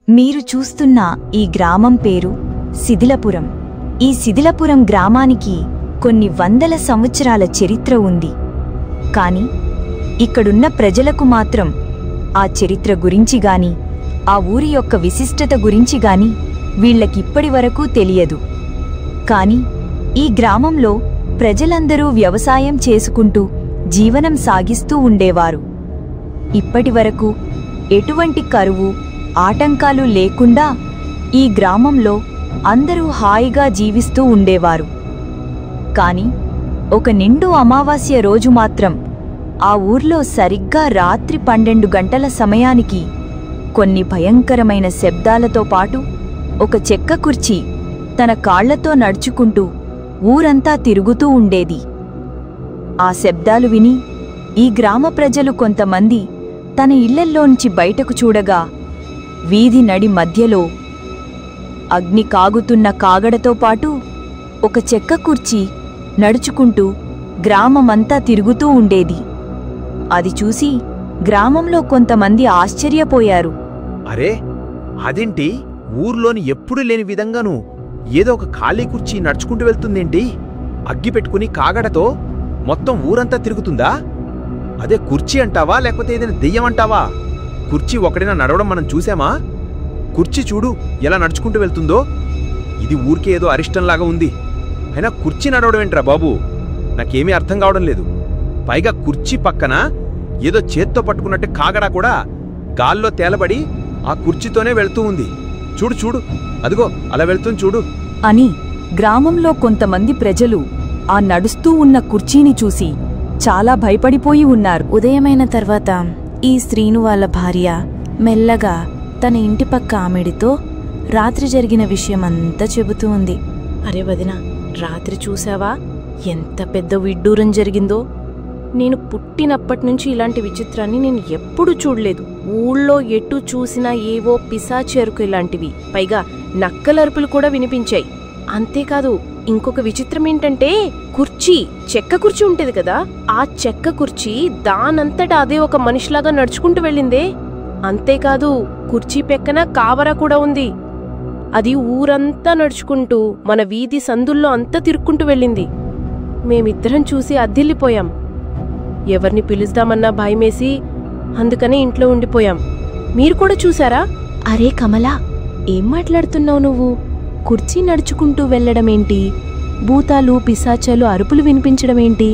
మీరు చూస్తున్న ఈ గ్రామం పేరు శిథిలపురం. ఈ శిథిలపురం గ్రామానికి కొన్ని వందల సంవత్సరాల చరిత్ర ఉంది. కాని ఇక్కడున్న ప్రజలకు మాత్రం ఆ చరిత్ర గురించి గాని, ఆ ఊరి యొక్క విశిష్టత గురించి గాని వీళ్లకిప్పటి వరకు తెలియదు. కాని ఈ గ్రామంలో ప్రజలందరూ వ్యవసాయం చేసుకుంటూ జీవనం సాగిస్తూ ఉండేవారు. ఇప్పటివరకు ఎటువంటి కరువు, ఆటంకాలు లేకుండా ఈ గ్రామంలో అందరూ హాయిగా జీవిస్తూ ఉండేవారు. కాని ఒక నిండు అమావాస్య రోజు మాత్రం ఆ ఊర్లో సరిగ్గా రాత్రి 12 గంటల సమయానికి కొన్ని భయంకరమైన శబ్దాలతో పాటు ఒక చెక్క కుర్చీ తన కాళ్లతో నడుచుకుంటూ ఊరంతా తిరుగుతూ ఉండేది. ఆ శబ్దాలు విని ఈ గ్రామ ప్రజలు కొంతమంది తన ఇళ్లల్లోంచి బయటకు చూడగా వీధి నడి మధ్యలో అగ్ని కాగుతున్న కాగడతో పాటు ఒక చెక్క కుర్చీ నడుచుకుంటూ గ్రామమంతా తిరుగుతూ ఉండేది. అది చూసి గ్రామంలో కొంతమంది ఆశ్చర్యపోయారు. అరే, అదేంటి ఊర్లోని ఎప్పుడు లేని విధంగానూ ఏదో ఒక ఖాళీ కుర్చీ నడుచుకుంటూ వెళ్తుందేంటి? అగ్గి పెట్టుకుని కాగడతో మొత్తం ఊరంతా తిరుగుతుందా? అదే కుర్చీ అంటావా, లేకపోతే ఏదైనా దెయ్యం అంటావా? కుర్చీ ఒకడైనా నడవడం మనం చూసామా? కుర్చీ చూడు ఎలా నడుచుకుంటూ వెళ్తుందో. ఇది ఊరికే ఏదో అరిష్టంలాగా ఉంది. అయినా కుర్చీ నడవడం ఏంట్రా బాబు? నాకేమీ అర్థం కావడం లేదు. పైగా కుర్చీ పక్కన ఏదో చేత్తో పట్టుకున్నట్టు కాగడా కూడా గాల్లో తేలబడి ఆ కుర్చీతోనే వెళ్తూ ఉంది. చూడు చూడు, అదిగో అలా వెళ్తుంది చూడు అని గ్రామంలో కొంతమంది ప్రజలు ఆ నడుస్తూ ఉన్న కుర్చీని చూసి చాలా భయపడిపోయి ఉన్నారు. ఉదయమైన తర్వాత ఈ శ్రీను వాళ్ళ భార్య మెల్లగా తన ఇంటి పక్క ఆమెడితో రాత్రి జరిగిన విషయమంతా చెబుతూ ఉంది. అరే వదిన, రాత్రి చూసావా ఎంత పెద్ద విడ్డూరం జరిగిందో? నేను పుట్టినప్పటినుంచి ఇలాంటి విచిత్రాన్ని నేను ఎప్పుడూ చూడలేదు. ఊళ్ళో ఎటు చూసినా ఏవో పిశాచెరుకు ఇలాంటివి, పైగా నక్కలరుపులు కూడా వినిపించాయి. అంతేకాదు, ఇంకొక విచిత్రం ఏంటంటే కుర్చీ, చెక్క కుర్చీ ఉంటది కదా, ఆ చెక్క కుర్చీ దానంతటా అదే ఒక మనిషిలాగా నడుచుకుంటూ వెళ్ళిందే. అంతేకాదు, కుర్చీ పెక్కన కావరా కూడా ఉంది. అది ఊరంతా నడుచుకుంటూ మన వీధి సందుల్లో అంతా తిరుక్కుంటూ వెళ్ళింది. మేమిద్దరం చూసి అద్దిల్లిపోయాం. ఎవరిని పిలుస్తామన్నా భయమేసి అందుకనే ఇంట్లో ఉండిపోయాం. మీరు కూడా చూసారా? అరే కమలా, ఏం మాట్లాడుతున్నావు నువ్వు? కుర్చీ నడుచుకుంటూ వెళ్లడమేంటి? భూతాలు, పిశాచాలు అరుపులు వినిపించడమేంటి?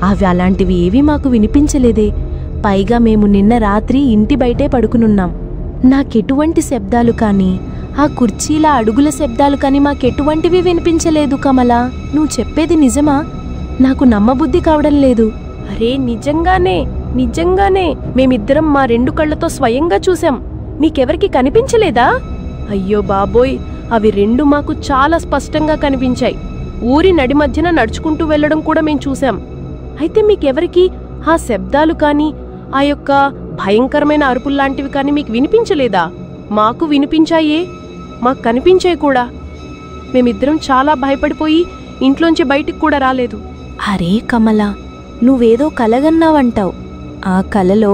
అవి అలాంటివి ఏవీ మాకు వినిపించలేదే. పైగా మేము నిన్న రాత్రి ఇంటి బయటే పడుకునున్నాం. నాకెటువంటి శబ్దాలు కానీ, ఆ కుర్చీల అడుగుల శబ్దాలు కానీ మాకెటువంటివి వినిపించలేదు. కమలా, నువ్వు చెప్పేది నిజమా? నాకు నమ్మబుద్ధి కావడం లేదు. అరే నిజంగానే, నిజంగానే మేమిద్దరం మా 2 కళ్లతో స్వయంగా చూశాం. మీకెవరికి కనిపించలేదా? అయ్యో బాబోయ్, అవి 2 మాకు చాలా స్పష్టంగా కనిపించాయి. ఊరి నడి మధ్యన నడుచుకుంటూ వెళ్లడం కూడా మేం చూశాం. అయితే మీకెవరికి ఆ శబ్దాలు కానీ, ఆ యొక్క భయంకరమైన అరుపుల్లాంటివి కానీ మీకు వినిపించలేదా? మాకు వినిపించాయే, మాకు కనిపించాయి కూడా. మేమిద్దరం చాలా భయపడిపోయి ఇంట్లోంచి బయటికి కూడా రాలేదు. అరే కమలా, నువ్వేదో కలగన్నావంటావు. ఆ కలలో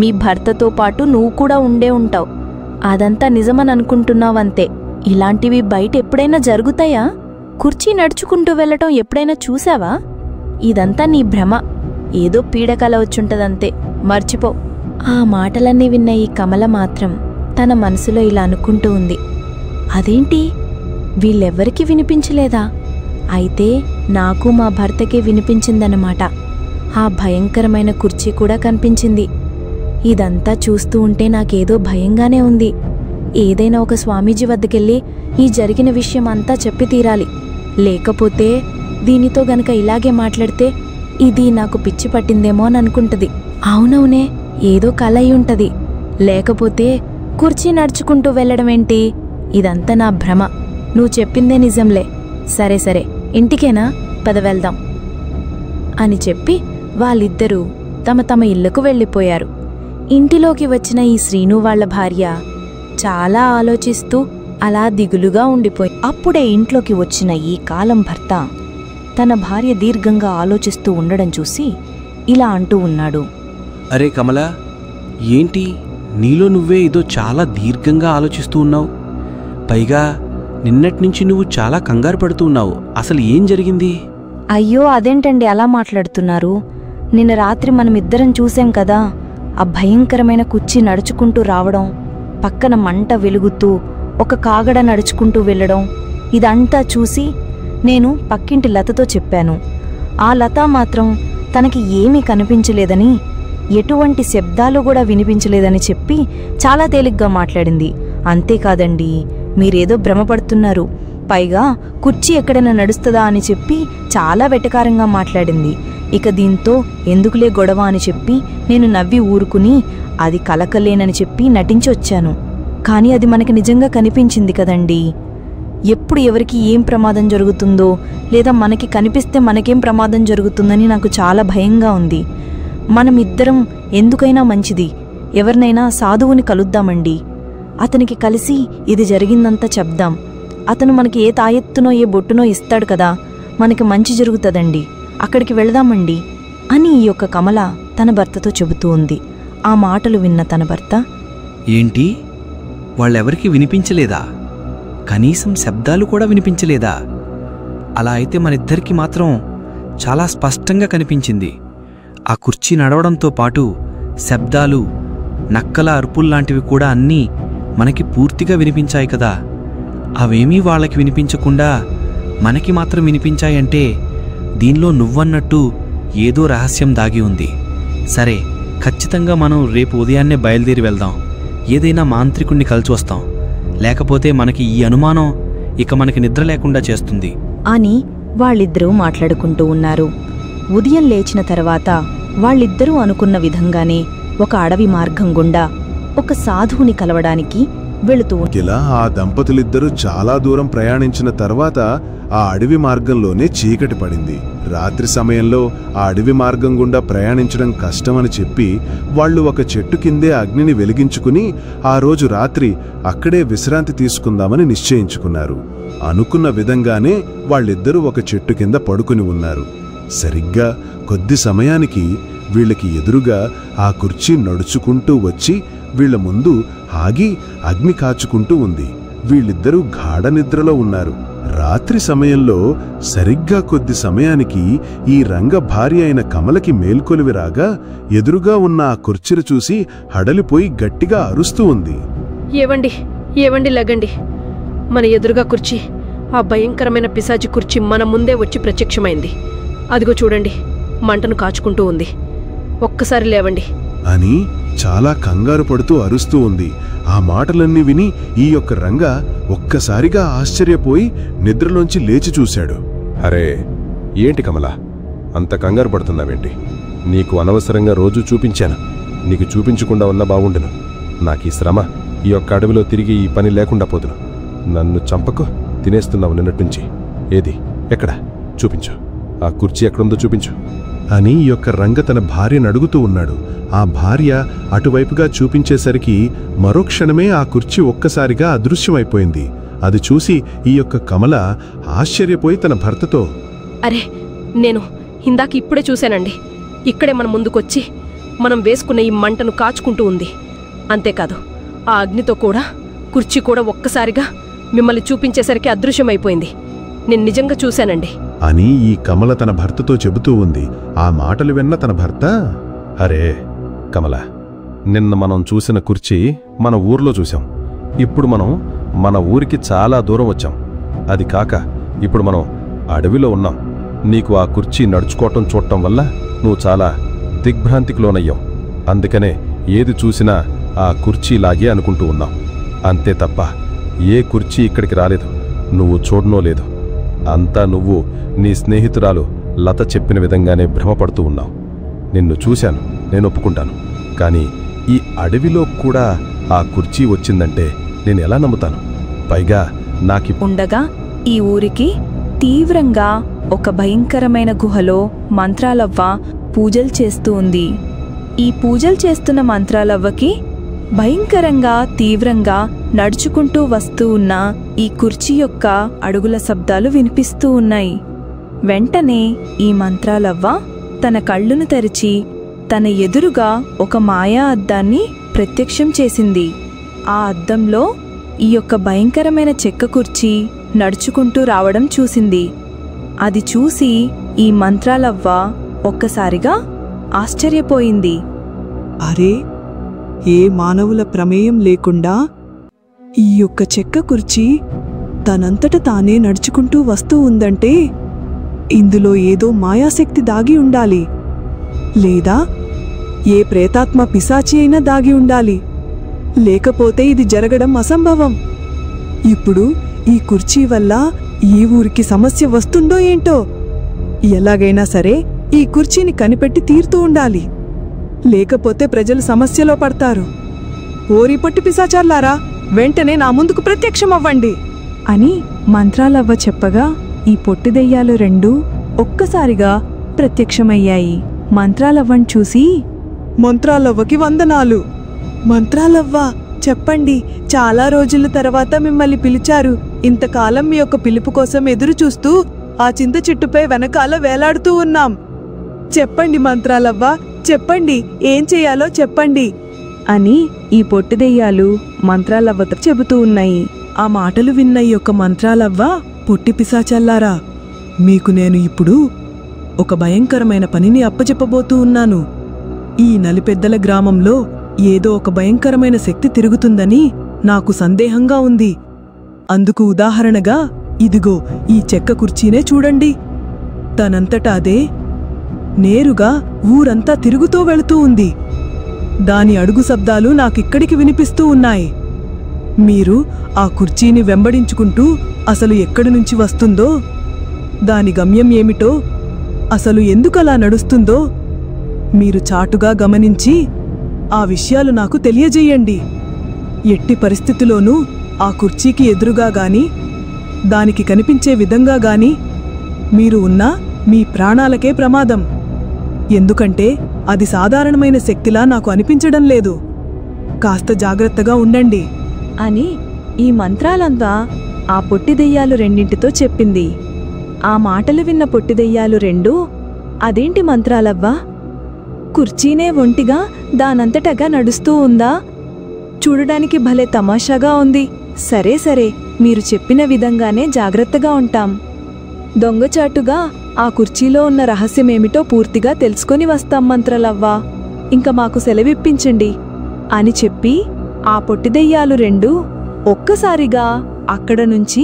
మీ భర్తతో పాటు నువ్వు కూడా ఉండే ఉంటావు. అదంతా నిజమని అనుకుంటున్నావంతే. ఇలాంటివి బయట ఎప్పుడైనా జరుగుతాయా? కుర్చీ నడుచుకుంటూ వెళ్లటం ఎప్పుడైనా చూసావా? ఇదంతా నీ భ్రమ. ఏదో పీడకల వచ్చుంటదంతే, మర్చిపో. ఆ మాటలన్నీ విన్న ఈ కమల మాత్రం తన మనసులో ఇలా అనుకుంటూ ఉంది. అదేంటి, వీళ్ళెవ్వరికీ వినిపించలేదా? అయితే నాకు మా భర్తకే వినిపించిందన్నమాట. ఆ భయంకరమైన కుర్చీ కూడా కనిపించింది. ఇదంతా చూస్తూ ఉంటే నాకేదో భయంగానే ఉంది. ఏదైనా ఒక స్వామీజీ వద్దకెళ్ళి ఈ జరిగిన విషయం అంతా చెప్పి తీరాలి. లేకపోతే దీనితో గనక ఇలాగే మాట్లాడితే ఇది నాకు పిచ్చి పట్టిందేమో అని అనుకుంటది. అవునవునే, ఏదో కల అయి ఉంటది. లేకపోతే కుర్చీ నడుచుకుంటూ వెళ్లడమేంటి? ఇదంతా నా భ్రమ. నువ్వు చెప్పిందే నిజంలే. సరే సరే, ఇంటికేనా? పద వెళ్దాం అని చెప్పి వాళ్ళిద్దరూ తమ తమ ఇళ్లకు వెళ్ళిపోయారు. ఇంటిలోకి వచ్చిన ఈ శ్రీను వాళ్ల భార్య చాలా ఆలోచిస్తూ అలా దిగులుగా ఉండిపోయి. అప్పుడే ఇంట్లోకి వచ్చిన ఈ కాలం భర్త తన భార్య దీర్ఘంగా ఆలోచిస్తూ ఉండడం చూసి ఇలా అంటూ ఉన్నాడు. అరే కమలా, ఏంటి నీలో నువ్వే ఏదో చాలా దీర్ఘంగా ఆలోచిస్తూ ఉన్నావు. పైగా నిన్నట్నుంచి నువ్వు చాలా కంగారు పడుతూ ఉన్నావు. అసలు ఏం జరిగింది? అయ్యో అదేంటండి అలా మాట్లాడుతున్నారు? నిన్న రాత్రి మనమిద్దరం చూశాం కదా, ఆ భయంకరమైన కుర్చీ నడుచుకుంటూ రావడం, పక్కన మంట వెలుగుతూ ఒక కాగడ నడుచుకుంటూ వెళ్ళడం, ఇదంతా చూసి నేను పక్కింటి లతతో చెప్పాను. ఆ లత మాత్రం తనకి ఏమీ కనిపించలేదని, ఎటువంటి శబ్దాలు కూడా వినిపించలేదని చెప్పి చాలా తేలిగ్గా మాట్లాడింది. అంతేకాదండి, మీరేదో భ్రమపడుతున్నారు. పైగా కుర్చీ ఎక్కడైనా నడుస్తుందా అని చెప్పి చాలా వెటకారంగా మాట్లాడింది. ఇక దీంతో ఎందుకులే గొడవ అని చెప్పి నేను నవ్వి ఊరుకుని అది కలకలేనని చెప్పి నటించి వచ్చాను. కానీ అది మనకి నిజంగా కనిపించింది కదండి. ఎప్పుడు ఎవరికి ఏం ప్రమాదం జరుగుతుందో, లేదా మనకి కనిపిస్తే మనకేం ప్రమాదం జరుగుతుందని నాకు చాలా భయంగా ఉంది. మనమిద్దరం ఎందుకైనా మంచిది ఎవరినైనా సాధువుని కలుద్దామండి. అతనికి కలిసి ఇది జరిగిందంతా చెప్దాం. అతను మనకి ఏ తాయెత్తునో ఏ బొట్టునో ఇస్తాడు కదా, మనకి మంచి జరుగుతుందండి. అక్కడికి వెళదామండి అని ఈ యొక్క కమల తన భర్తతో చెబుతూ ఉంది. ఆ మాటలు విన్న తన భర్త, ఏంటి, వాళ్ళెవరికి వినిపించలేదా? కనీసం శబ్దాలు కూడా వినిపించలేదా? అలా అయితే మనిద్దరికి మాత్రం చాలా స్పష్టంగా కనిపించింది. ఆ కుర్చీ నడవడంతో పాటు శబ్దాలు, నక్కల అరుపుల్లాంటివి కూడా అన్నీ మనకి పూర్తిగా వినిపించాయి కదా. అవేమీ వాళ్ళకి వినిపించకుండా మనకి మాత్రం వినిపించాయంటే దీనిలో నువ్వన్నట్టు ఏదో రహస్యం దాగి ఉంది. సరే, ఖచ్చితంగా మనం రేపు ఉదయాన్నే బయలుదేరి వెళ్దాం. ఏదైనా మాంత్రికుణ్ణి కలిసి వస్తాం. లేకపోతే మనకి ఈ అనుమానం ఇక మనకి నిద్ర లేకుండా చేస్తుంది అని వాళ్ళిద్దరూ మాట్లాడుకుంటూ ఉన్నారు. ఉదయం లేచిన తర్వాత వాళ్ళిద్దరూ అనుకున్న విధంగానే ఒక అడవి మార్గం గుండా ఒక సాధువుని కలవడానికి వెళుతూ ఇలా ఆ దంపతులిద్దరూ చాలా దూరం ప్రయాణించిన తర్వాత ఆ అడవి మార్గంలోనే చీకటి పడింది. రాత్రి సమయంలో ఆ అడవి మార్గం గుండా ప్రయాణించడం కష్టమని చెప్పి వాళ్ళు ఒక చెట్టు కిందే అగ్నిని వెలిగించుకుని ఆ రోజు రాత్రి అక్కడే విశ్రాంతి తీసుకుందామని నిశ్చయించుకున్నారు. అనుకున్న విధంగానే వాళ్ళిద్దరూ ఒక చెట్టు కింద పడుకుని ఉన్నారు. సరిగ్గా కొద్ది సమయానికి వీళ్ళకి ఎదురుగా ఆ కుర్చీ నడుచుకుంటూ వచ్చి వీళ్ల ముందు ఆగి అగ్ని కాచుకుంటూ ఉంది. వీళ్ళిద్దరూ గాఢ నిద్రలో ఉన్నారు. రాత్రి సమయంలో సరిగ్గా కొద్ది సమయానికి ఈ రంగ భార్య అయిన కమలకి మేల్కొలివి రాగా ఎదురుగా ఉన్న ఆ కుర్చీని చూసి హడలిపోయి గట్టిగా అరుస్తూ ఉంది. ఏవండి, ఏవండి, లెగండి. మన ఎదురుగా కుర్చీ, ఆ భయంకరమైన పిశాచి కుర్చీ మన ముందే వచ్చి ప్రత్యక్షమైంది. అదిగో చూడండి, మంటను కాచుకుంటూ ఉంది. ఒక్కసారి లేవండి అని చాలా కంగారు పడుతూ అరుస్తూ ఉంది. ఆ మాటలన్నీ విని ఈ యొక్క రంగ ఒక్కసారిగా ఆశ్చర్యపోయి నిద్రలోంచి లేచి చూశాడు. అరే, ఏంటి కమలా, అంత కంగారు పడుతున్నావేంటి? నీకు అనవసరంగా రోజు చూపించాను. నీకు చూపించకుండా ఉన్నా బాగుండును. నాకీ శ్రమ, ఈ యొక్క అడవిలో తిరిగి ఈ పని లేకుండా పోదును. నన్ను చంపకు, తినేస్తున్నావు నిన్నట్నుంచి. ఏది, ఎక్కడ? చూపించు. ఆ కుర్చీ ఎక్కడుందో చూపించు అని ఈ యొక్క రంగ తన భార్యను అడుగుతూ ఉన్నాడు. ఆ భార్య అటువైపుగా చూపించేసరికి మరో క్షణమే ఆ కుర్చీ ఒక్కసారిగా అదృశ్యమైపోయింది. అది చూసి ఈ యొక్క కమల ఆశ్చర్యపోయి తన భర్తతో, అరే, నేను ఇందాక ఇప్పుడే చూశానండి. ఇక్కడే మన ముందుకొచ్చి మనం వేసుకున్న ఈ మంటను కాచుకుంటూ ఉంది. అంతేకాదు, ఆ అగ్నితో కూడా కుర్చీ కూడా ఒక్కసారిగా మిమ్మల్ని చూపించేసరికి అదృశ్యమైపోయింది. నేను నిజంగా చూశానండి అని ఈ కమల తన భర్తతో చెబుతూ ఉంది. ఆ మాటలు విన్న తన భర్త, అరే కమల, నిన్న మనం చూసిన కుర్చీ మన ఊర్లో చూశాం. ఇప్పుడు మనం మన ఊరికి చాలా దూరం వచ్చాం. అది కాక ఇప్పుడు మనం అడవిలో ఉన్నాం. నీకు ఆ కుర్చీ నడుచుకోవటం చూడటం వల్ల నువ్వు చాలా దిగ్భ్రాంతికి లోనయ్యావు. అందుకనే ఏది చూసినా ఆ కుర్చీలాగే అనుకుంటూ ఉన్నాం. అంతే తప్ప ఏ కుర్చీ ఇక్కడికి రాలేదు, నువ్వు చూడనో లేదు. అంతా నువ్వు నీ స్నేహితురాలు లత చెప్పిన విధంగానే భ్రమపడుతూ ఉన్నావు. నిన్ను చూశాను, నేను ఒప్పుకుంటాను. కానీ ఈ అడవిలో కూడా ఆ కుర్చీ వచ్చిందంటే నేను ఎలా నమ్ముతాను? పైగా ఉండగా ఈ ఊరికి తీవ్రంగా ఒక భయంకరమైన గుహలో మంత్రాలవ్వ పూజలు చేస్తూ ఉంది. ఈ పూజలు చేస్తున్న మంత్రాలవ్వకి భయంకరంగా తీవ్రంగా నడుచుకుంటూ వస్తూ ఉన్న ఈ కుర్చీ యొక్క అడుగుల శబ్దాలు వినిపిస్తూ ఉన్నాయి. వెంటనే ఈ మంత్రాలవ్వ తన కళ్ళును తెరిచి తన ఎదురుగా ఒక మాయా అద్దాన్ని ప్రత్యక్షం చేసింది. ఆ అద్దంలో ఈ యొక్క భయంకరమైన చెక్క కుర్చీ నడుచుకుంటూ రావడం చూసింది. అది చూసి ఈ మంత్రాలవ్వ ఒక్కసారిగా ఆశ్చర్యపోయింది. అరే, ఏ మానవుల ప్రమేయం లేకుండా ఈ యొక్క చెక్క కుర్చీ తనంతట తానే నడుచుకుంటూ వస్తూ ఉందంటే ఇందులో ఏదో మాయాశక్తి దాగి ఉండాలి, లేదా ఏ ప్రేతాత్మ పిశాచి అయినా దాగి ఉండాలి. లేకపోతే ఇది జరగడం అసంభవం. ఇప్పుడు ఈ కుర్చీ వల్ల ఈ ఊరికి సమస్య వస్తుందో ఏంటో. ఎలాగైనా సరే ఈ కుర్చీని కనిపెట్టి తీరుతూ ఉండాలి, లేకపోతే ప్రజలు సమస్యలో పడతారు. ఓరి పొట్టి పిశాచార్లారా, వెంటనే నా ముందుకు ప్రత్యక్షమవ్వండి అని మంత్రాలవ్వ చెప్పగా ఈ పొట్టిదెయ్యాలు రెండూ ఒక్కసారిగా ప్రత్యక్షమయ్యాయి. మంత్రాలవ్వను చూసి, మంత్రాలవ్వకి వందనాలు. మంత్రాలవ్వ, చెప్పండి, చాలా రోజుల తర్వాత మిమ్మల్ని పిలిచారు. ఇంతకాలం మీ యొక్క పిలుపు కోసం ఎదురు చూస్తూ ఆ చింత చెట్టుపై వెనకాల వేలాడుతూ ఉన్నాం. చెప్పండి మంత్రాలవ్వ, చెప్పండి, ఏం చెయ్యాలో చెప్పండి అని ఈ పొట్టిదెయ్యాలు మంత్రాలవ్వతో చెబుతూ ఉన్నాయి. ఆ మాటలు విన్న ఈ యొక్క మంత్రాలవ్వ, పొట్టి పిశాచల్లారా, మీకు నేను ఇప్పుడు ఒక భయంకరమైన పనిని అప్పచెప్పబోతూ ఉన్నాను. ఈ నలిపెద్దల గ్రామంలో ఏదో ఒక భయంకరమైన శక్తి తిరుగుతుందని నాకు సందేహంగా ఉంది. అందుకు ఉదాహరణగా ఇదిగో ఈ చెక్క కుర్చీనే చూడండి. తనంతటా అదే నేరుగా ఊరంతా తిరుగుతూ వెళుతూ ఉంది. దాని అడుగు శబ్దాలు నాకిక్కడికి వినిపిస్తూ ఉన్నాయి. మీరు ఆ కుర్చీని వెంబడించుకుంటూ అసలు ఎక్కడి నుంచి వస్తుందో, దాని గమ్యం ఏమిటో, అసలు ఎందుకలా నడుస్తుందో మీరు చాటుగా గమనించి ఆ విషయాలు నాకు తెలియజేయండి. ఎట్టి పరిస్థితిలోనూ ఆ కుర్చీకి ఎదురుగా గాని, దానికి కనిపించే విధంగా గాని మీరు ఉన్నా మీ ప్రాణాలకే ప్రమాదం. ఎందుకంటే అది సాధారణమైన శక్తిలా నాకు అనిపించడం లేదు. కాస్త జాగ్రత్తగా ఉండండి అని ఈ మంత్రాలంతా ఆ పొట్టిదెయ్యాలు రెండింటితో చెప్పింది. ఆ మాటలు విన్న పొట్టిదెయ్యాలు రెండూ, అదేంటి మంత్రాలవ్వా, కుర్చీనే ఒంటిగా దానంతటగా నడుస్తూ ఉందా? చూడడానికి భలే తమాషాగా ఉంది. సరే సరే, మీరు చెప్పిన విధంగానే జాగ్రత్తగా ఉంటాం. దొంగచాటుగా ఆ కుర్చీలో ఉన్న రహస్యమేమిటో పూర్తిగా తెలుసుకొని వస్తాం మంత్రాలవ్వా. ఇంక మాకు సెలవిప్పించండి అని చెప్పి ఆ పొట్టిదెయ్యాలు రెండూ ఒక్కసారిగా అక్కడ నుంచి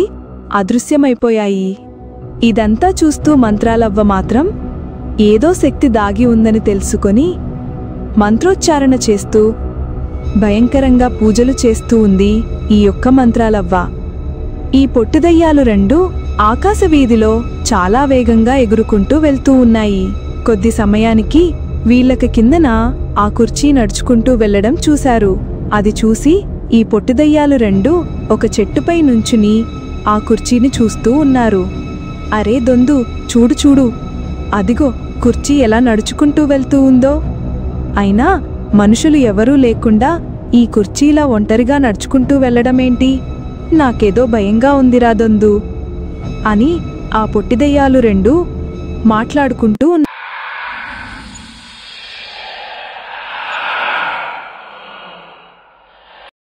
అదృశ్యమైపోయాయి. ఇదంతా చూస్తూ మంత్రాలవ్వ మాత్రం ఏదో శక్తి దాగి ఉందని తెలుసుకొని మంత్రోచ్చారణ చేస్తూ భయంకరంగా పూజలు చేస్తూ ఉంది ఈ యొక్క మంత్రాలవ్వ. ఈ పొట్టిదెయ్యాలు రెండూ ఆకాశవీధిలో చాలా వేగంగా ఎగురుకుంటూ వెళ్తూ ఉన్నాయి. కొద్ది సమయానికి వీళ్ళకి కిందన ఆ కుర్చీ నడుచుకుంటూ వెళ్లడం చూశారు. అది చూసి ఈ పొట్టిదెయ్యాలు రెండూ ఒక చెట్టుపై నుంచుని ఆ కుర్చీని చూస్తూ ఉన్నారు. అరే దొందు, చూడు చూడు, అదిగో కుర్చీ ఎలా నడుచుకుంటూ వెళ్తూ ఉందో. అయినా మనుషులు ఎవరూ లేకుండా ఈ కుర్చీలా ఒంటరిగా నడుచుకుంటూ వెళ్లడమేంటి? నాకేదో భయంగా ఉందిరా దొందు అని ఆ పొట్టిదెయ్యాలు రెండూ మాట్లాడుకుంటూ